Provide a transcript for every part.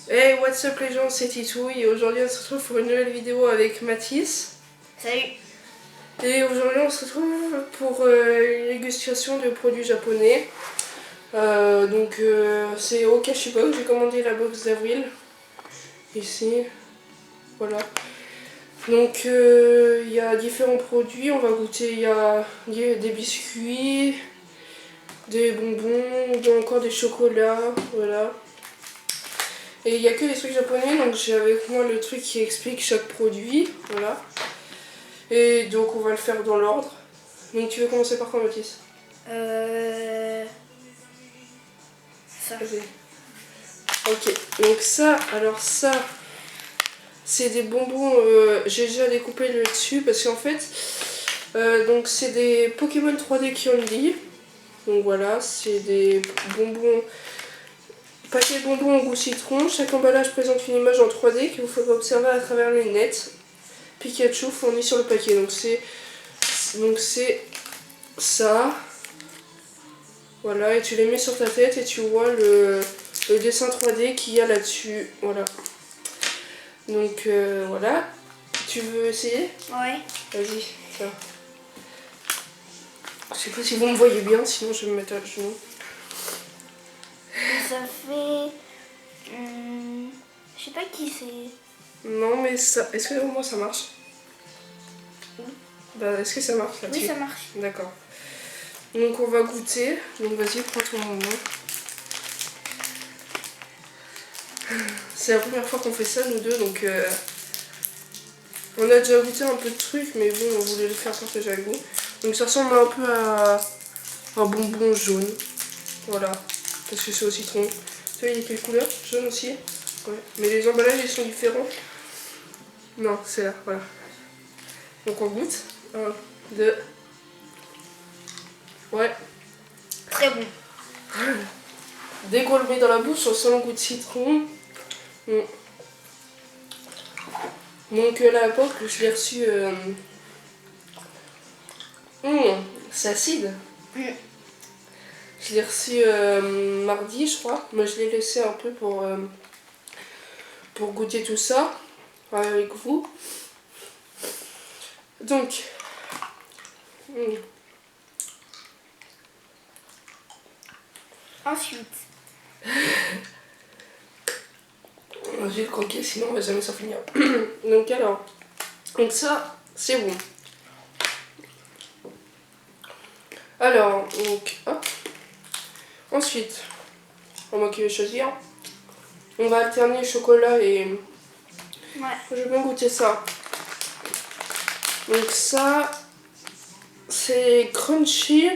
Hey, what's up les gens, c'est Titouille et aujourd'hui on se retrouve pour une nouvelle vidéo avec Mathis. Salut. Et aujourd'hui on se retrouve pour une dégustation de produits japonais. C'est Okashi Box, j'ai commandé la box d'avril. Ici, voilà. Donc il y a différents produits, on va goûter, il y a des biscuits, des bonbons, encore des chocolats, voilà. Et il n'y a que des trucs japonais, donc j'ai avec moi le truc qui explique chaque produit, voilà. Et donc on va le faire dans l'ordre. Donc tu veux commencer par quoi, Mathis? Ça. Vas-y. Ok, donc ça, c'est des bonbons, j'ai déjà découpé le dessus parce qu'en fait, donc c'est des Pokémon 3D Kyonli. Donc voilà, c'est des bonbons, paquet de bonbons au goût citron. Chaque emballage présente une image en 3D qu'il vous faudra observer à travers les lunettes. Pikachu fourni sur le paquet. Donc c'est ça. Voilà, et tu les mets sur ta tête et tu vois le dessin 3D qu'il y a là-dessus. Voilà. Donc voilà. Tu veux essayer? Ouais. Vas-y, tiens. Je sais pas si vous me voyez bien, sinon je vais me mettre à genoux. Ça fait... je sais pas qui c'est. Non, mais ça. Est-ce que au moins ça marche? Oui. Bah, est-ce que ça marche là-dessus? Oui, ça marche. D'accord. Donc on va goûter. Donc vas-y, prends ton bonbon. C'est la première fois qu'on fait ça, nous deux, donc on a déjà goûté un peu de trucs, mais bon, on voulait le faire partager avec vous. Donc ça ressemble un peu à un bonbon jaune, voilà, parce que c'est au citron. Tu vois, il y a quelle couleur? Jaune aussi. Ouais. Mais les emballages, ils sont différents. Non, c'est là, voilà. Donc on goûte. 1, 2. Ouais. Très bon. Dès qu'on le met dans la bouche, on sent le goût de citron. Donc la poque, je l'ai reçu. C'est acide. Je l'ai reçu mardi, je crois. Moi, je l'ai laissé un peu pour goûter tout ça avec vous. Donc, Ensuite. je vais le croquer, sinon on va jamais s'en finir. Donc alors, donc ça, c'est bon. Alors, donc, hop. Ensuite, moi qui vais choisir, on va alterner chocolat et... Ouais. Je vais bien goûter ça. Donc ça, c'est crunchy,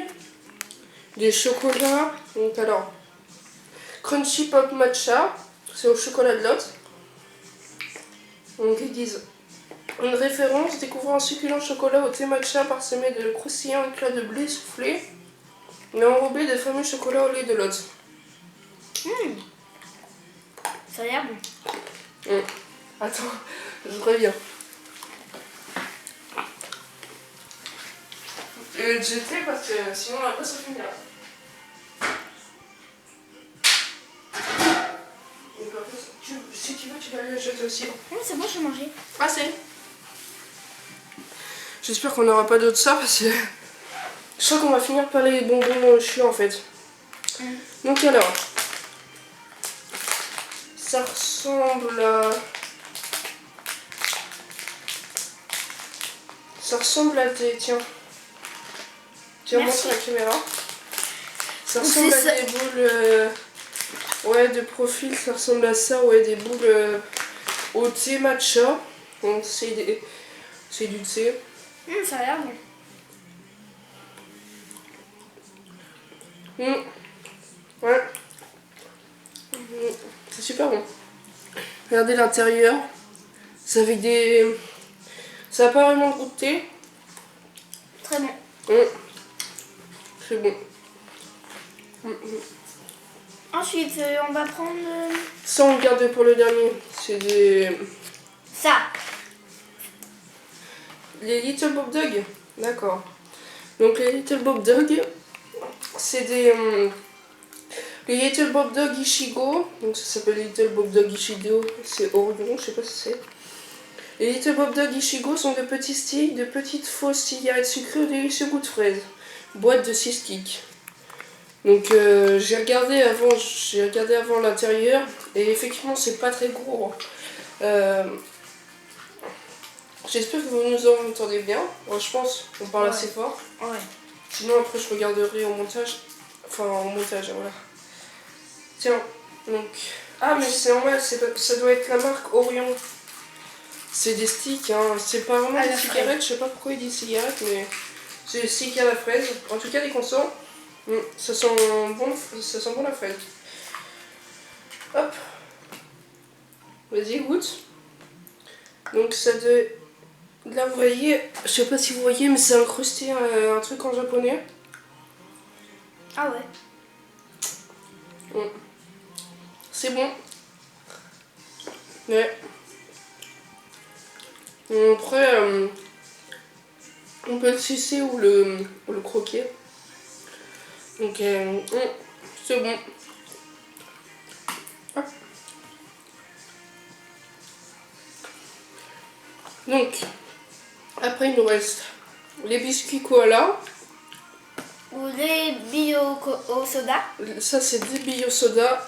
des chocolats. Donc alors, crunchy pop matcha, c'est au chocolat de l'autre. Donc ils disent une référence découvrant un succulent chocolat au thé matcha parsemé de croustillants éclats de blé soufflé, mais enrobé de fameux chocolat au lait de l'autre. Ça a l'air bon. Attends, je reviens. Je vais le jeter parce que sinon on va pas s'en finir. Si tu veux, tu vas aller le jeter aussi. C'est bon, j'ai mangé. Ah, c'est. J'espère qu'on n'aura pas d'autre ça parce que je crois qu'on va finir par les bonbons chiants en fait. Donc alors, ça ressemble à... Ça ressemble à des... Tiens, montre la caméra. Ça ressemble à des boules... Ouais, de profil, ça ressemble à ça, ouais, des boules au thé matcha. Donc c'est du thé. Ça a l'air bon. Ouais. C'est super bon. Regardez l'intérieur. Ça avec des... Ça n'a pas vraiment de goût de thé. Très bon. C'est bon. Ensuite, on va prendre... Ça, on le garde pour le dernier. C'est des... Ça. Les Little Bob Dog. D'accord. Donc les Little Bob Dog, c'est des... Les Little Bob Dog Ichigo, donc ça s'appelle Little Bob Dog Ichigo, c'est Orion, je sais pas si c'est. Les Little Bob Dog Ichigo sont de petits sticks, de petites fausses cigarettes sucrées au délicieux goût de fraise. Boîte de 6 sticks. Donc j'ai regardé avant l'intérieur et effectivement c'est pas très gros. J'espère que vous nous entendez bien. Moi, je pense qu'on parle assez fort. Ouais. Sinon après je regarderai au montage. Enfin en montage, voilà. Tiens, donc. Ah mais c'est normal, ça doit être la marque Orion. C'est des sticks, hein. C'est pas vraiment des cigarettes, je sais pas pourquoi ils disent cigarettes, mais c'est des sticks à la fraise. En tout cas, les consomment. Ça sent bon la fraise. Hop. Vas-y, goûte. Donc ça de. Là vous voyez, je sais pas si vous voyez, mais c'est incrusté un truc en japonais. Ah ouais. C'est bon. Ouais. Après, on peut le sucer ou le croquer. Donc, c'est bon. Hop. Donc, après il nous reste les biscuits koala. Ou les bio au soda. Ça c'est des bio soda.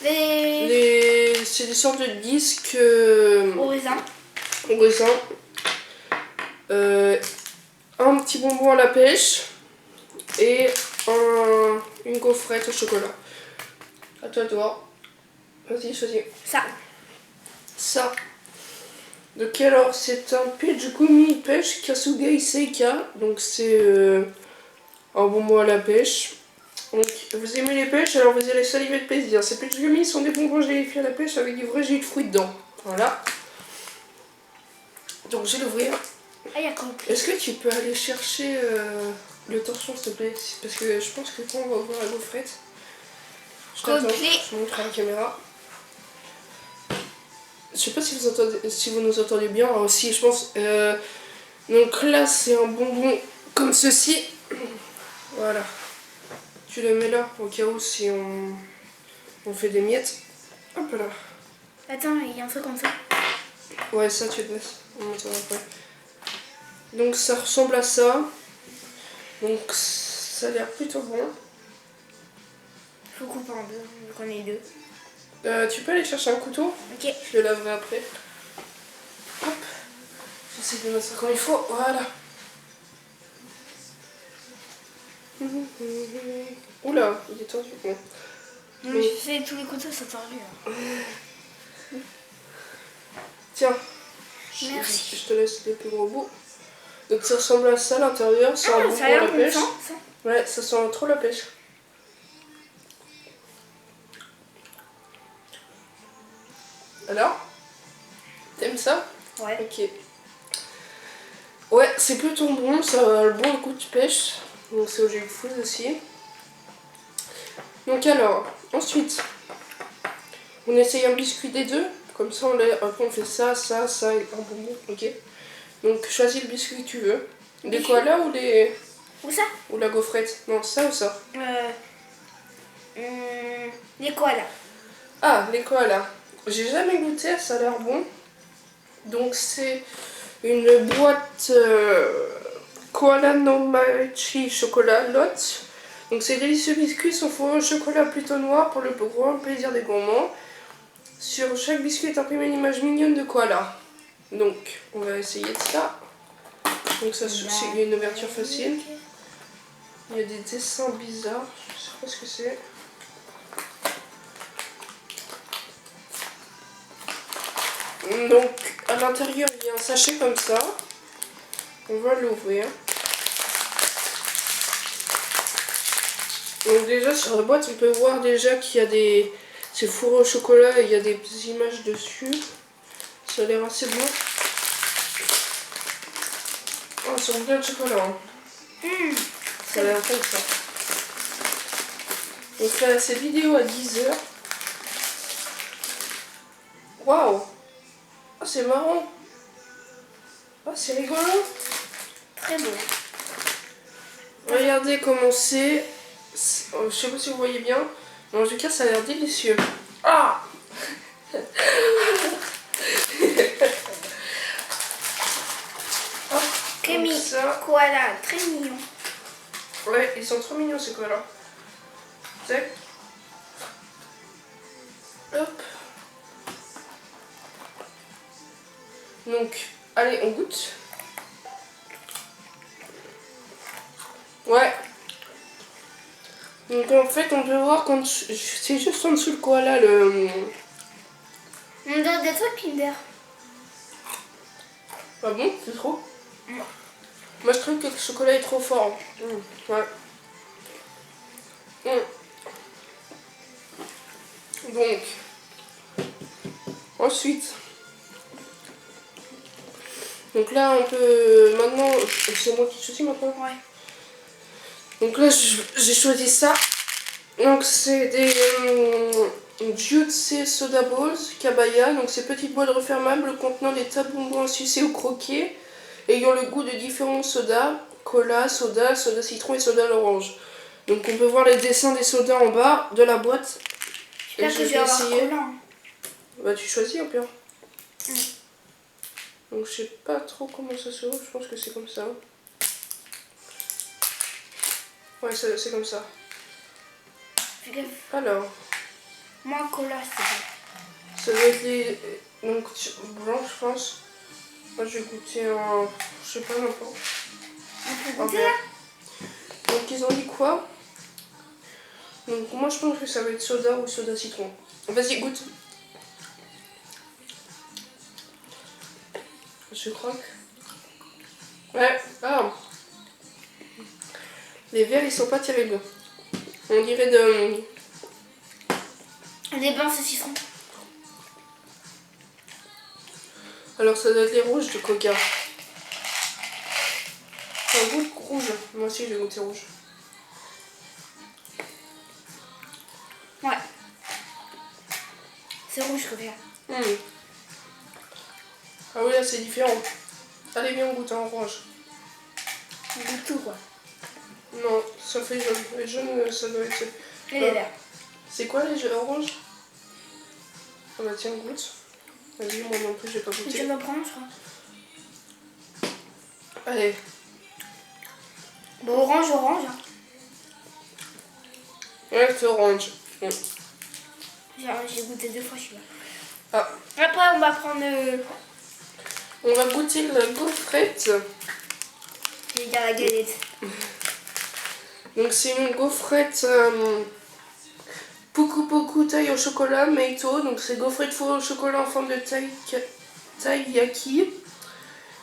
C'est des sortes de disques au raisin. au raisin. Un petit bonbon à la pêche et une gaufrette au chocolat. À toi de voir. Vas-y, choisis. Ça. Donc alors, c'est un peach gummy pêche Kasugai Seika. Donc c'est un bonbon à la pêche. Donc vous aimez les pêches, alors vous allez saliver de plaisir. Ces peach gummy sont des bonbons gélifiés à la pêche avec du vrai jus de fruits dedans. Voilà. Donc je vais l'ouvrir. Est-ce que tu peux aller chercher le torchon s'il te plaît? Parce que je pense que quand on va ouvrir la gaufrette, je t'attends, je montre à la caméra. Je sais pas si vous nous entendez bien aussi, je pense. Donc là c'est un bonbon comme ceci. Voilà. Tu le mets là au cas où si on fait des miettes. Hop là. Attends, il y a un truc comme ça. Ouais, ça tu le laisses. On montrera après. Donc ça ressemble à ça. Donc ça a l'air plutôt bon. Faut couper en deux, vu qu'on est deux. Tu peux aller chercher un couteau? Ok. Je le laverai après. Hop. J'essaie de mettre ça comme il faut. Voilà. Oula, il est tendu. Bon. Je sais, tous les couteaux sont tordus. Tiens. Merci. Je te laisse les plus gros bouts. Donc ça ressemble à ça à l'intérieur. C'est un bonbon à la pêche. Ça. Ouais, ça sent trop la pêche. Alors, t'aimes ça? Ouais. Ok. Ouais, c'est plutôt bon, ça a le bon goût de pêche. Donc c'est au jus de fruits aussi. Donc alors, ensuite, on essaye un biscuit des deux. Comme ça, après on fait ça et un bonbon. Ok. Donc choisis le biscuit que tu veux. Les koalas ou les... Où ça? Ou la gaufrette? Non, ça ou ça? Les koalas. Ah, les koalas. J'ai jamais goûté, ça a l'air bon. Donc c'est une boîte Koala no Mochi chocolat lot. Donc ces délicieux biscuits sont fourrés au chocolat plutôt noir pour le plus grand plaisir des gourmands. Sur chaque biscuit est imprimée une image mignonne de koala. Donc on va essayer de ça. Donc ça, il y a une ouverture facile. Il y a des dessins bizarres, je sais pas ce que c'est. Donc à l'intérieur il y a un sachet comme ça. On va l'ouvrir. Donc déjà sur la boîte on peut voir déjà qu'il y a des... C'est fourré au chocolat et il y a des images dessus. Ça a l'air assez bon. Oh, c'est bien de chocolat. Hein. Ça a l'air comme ça. Donc là c'est vidéo à 10h. Waouh! Ah, c'est marrant. Ah, c'est rigolo. Très beau. Regardez comment c'est. Je sais pas si vous voyez bien, mais en tout cas ça a l'air délicieux. Ah Kémy, ça. koala, très mignon. Ouais, ils sont trop mignons ces koalas. Tac. Hop. Donc, allez, on goûte. Ouais. Donc en fait, on peut voir quand c'est juste en dessous le koala le. On dirait des trucs Kinder. Ah bon, c'est trop. Moi je trouve que le chocolat est trop fort. Ouais. Donc, ensuite. Donc là, on peut. Maintenant, c'est moi qui choisis maintenant. Ouais. Donc là, j'ai choisi ça. Donc c'est des Jutse Soda Balls Kabaya. Donc c'est petites boîtes refermables contenant des tas de bonbons à sucer ou croquer, ayant le goût de différents sodas, cola, soda, soda citron et soda à l'orange. Donc on peut voir les dessins des sodas en bas de la boîte. Et J'espère que je vais avoir cola. Hein. Bah tu choisis un peu. Donc je sais pas trop comment ça se ouvre, je pense que c'est comme ça. Ouais, c'est comme ça. Fais gaffe. Alors. Moi, cola, c'est Ça doit être les. Donc blanc, je pense. Moi je vais goûter un. Je sais pas n'importe. On peut goûter là. Donc ils ont dit quoi? Donc moi je pense que ça va être soda ou soda citron. Vas-y, goûte. Je croque. Ouais, ah. Les verres ils sont pas terribles. On dirait de. Les blancs, c'est citron. Alors ça doit être les rouges de Coca. C'est un goût rouge. Moi aussi je vais goûter rouge. Ouais. C'est rouge, Coca. Ah oui, là c'est différent. Allez, viens, on goûte en orange. On goûte tout, quoi. Non, ça fait jaune. Les jaunes, ça doit être. Et les verts. C'est quoi les jeux orange? Ah bah tiens, goûte. Vas-y, moi non plus, j'ai pas Tu goûté. vas prendre, je crois. Allez. Bon, orange, orange. Hein. Ouais, c'est orange. J'ai goûté 2 fois celui-là. Ah. Après, on va prendre. On va goûter la gaufrette. Je vais dire la galette. Donc c'est une gaufrette Puku Puku taille au chocolat Meito. Donc c'est gaufrette fourrée au chocolat en forme de taiyaki.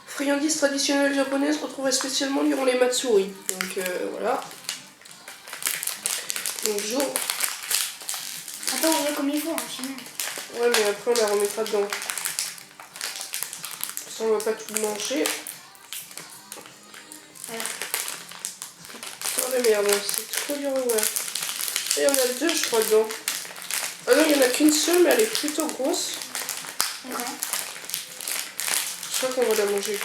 Friandise traditionnelle japonaise retrouvée spécialement durant les matsuri. Donc voilà. Donc j'ouvre. Attends, on va comme il faut, hein, sinon. Ouais, mais après on la remettra dedans. Ça on va pas tout manger. Voilà. Oh la merde, c'est trop dur à ouvrir. Et il y en a 2 je crois dedans. Ah non, il n'y en a qu'une seule mais elle est plutôt grosse. D'accord. Je crois qu'on va la manger.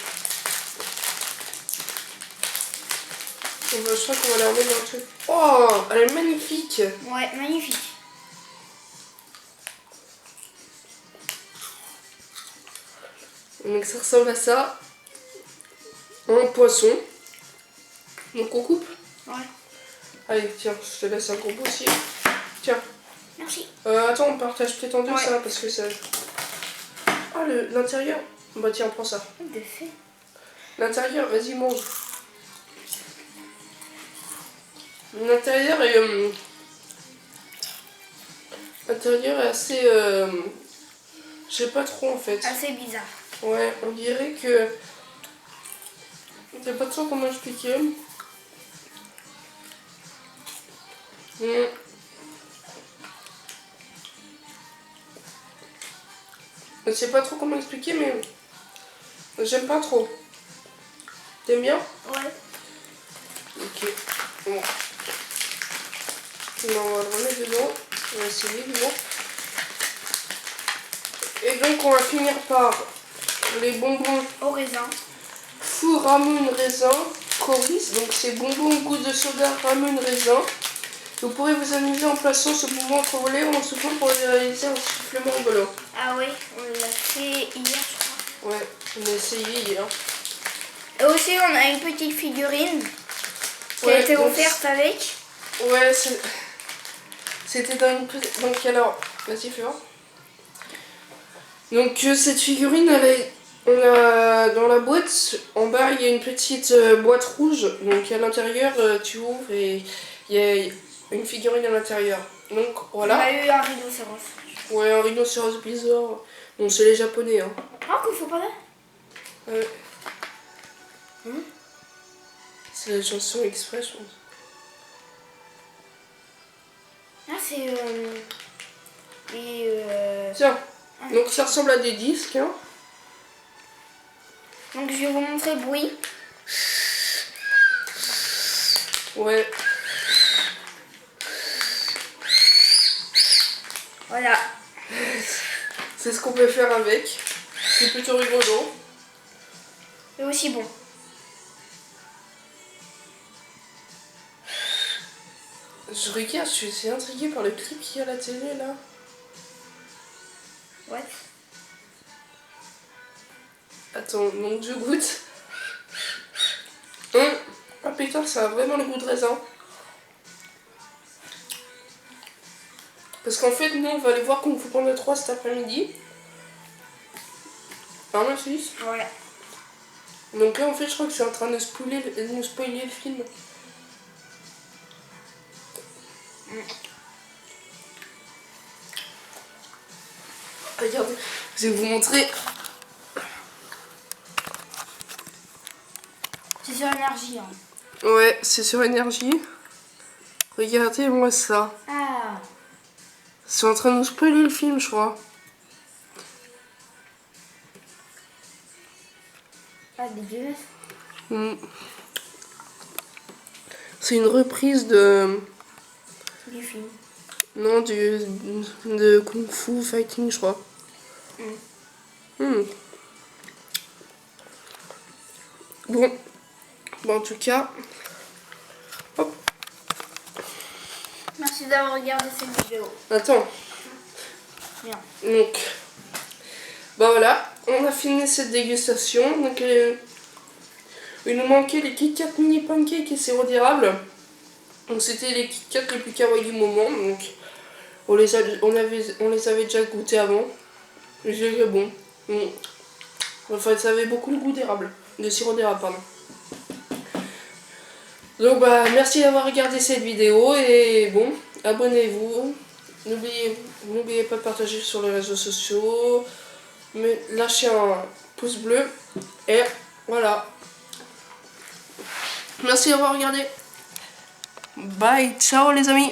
Je crois qu'on va la remettre dans le truc. Oh, elle est magnifique. Ouais, magnifique. Donc ça ressemble à ça. Un poisson. Donc on coupe. Ouais. Allez, tiens, je te laisse un gros bout aussi. Tiens. Merci. Attends, on partage peut-être en deux Ouais. ça parce que ça... Ah, l'intérieur. Bah tiens, prends ça. De fait. L'intérieur, vas-y, mange. L'intérieur est... L'intérieur est assez... Je sais pas trop en fait. Assez bizarre. Ouais, on dirait que... Je sais pas trop comment expliquer. Je sais pas trop comment expliquer, mais j'aime pas trop. T'aimes bien? Ouais. Ok. Bon. On va le remettre dedans. On va essayer dedans. Et donc on va finir par les bonbons Au raisin. Fu Ramen raisin Coris. Donc c'est bonbons goût de soda ramen raisin. Vous pourrez vous amuser en plaçant ce mouvement entre vos lèvres en soufflant pour réaliser un sifflement rigolo. Ah oui, on l'a fait hier, je crois. Ouais, on a essayé hier. Et aussi, on a une petite figurine qui a Ouais, été donc, offerte avec. Ouais, c'était dans une... Donc alors, vas-y, fais voir. Donc cette figurine, on a dans la boîte, en bas, il y a une petite boîte rouge. Donc à l'intérieur, tu ouvres et il y a une figurine à l'intérieur. Donc On voilà. a eu un rhinocéros. Ouais, un rhinocéros bizarre. Bon, c'est les japonais, hein. Ah, qu'il faut pas là. C'est la chanson express, je pense. Ah, c'est... Tiens, donc ça ressemble à des disques, hein. Donc je vais vous montrer le bruit. Ouais. Voilà. C'est ce qu'on peut faire avec. C'est plutôt rigolo. Et aussi bon. Je regarde, je suis assez intriguée par le clip qu'il y a à la télé là. Ouais. Attends, donc je goûte. Ah putain, ça a vraiment le goût de raisin. Parce qu'en fait, nous on va aller voir Kung Fu Panda 3 cet après-midi. Hein, ma fille ? Voilà. Donc là, en fait, je crois que c'est en train de nous spoiler le film. Regardez, je vais vous montrer. C'est sur énergie. Hein. Ouais, c'est sur énergie. Regardez-moi ça. Ah. C'est en train de nous spoiler le film, je crois. Ah, dégueulasse. C'est une reprise de... Du film. Non, de Kung Fu Fighting, je crois. Bon, en tout cas... Hop. Merci d'avoir regardé cette vidéo. Attends. Bien. Donc, bah voilà, on a fini cette dégustation. Donc, il nous manquait les Kit Kat mini pancakes et sirop d'érable. Donc, c'était les Kit Kat les plus kawaii du moment. Donc, on les avait déjà goûtés avant. C'était bon. Enfin, ça avait beaucoup le goût d'érable. De sirop d'érable, pardon. Donc, bah, merci d'avoir regardé cette vidéo. Et bon, abonnez-vous. N'oubliez pas de partager sur les réseaux sociaux. Mais lâchez un pouce bleu. Et voilà. Merci d'avoir regardé. Bye. Ciao les amis.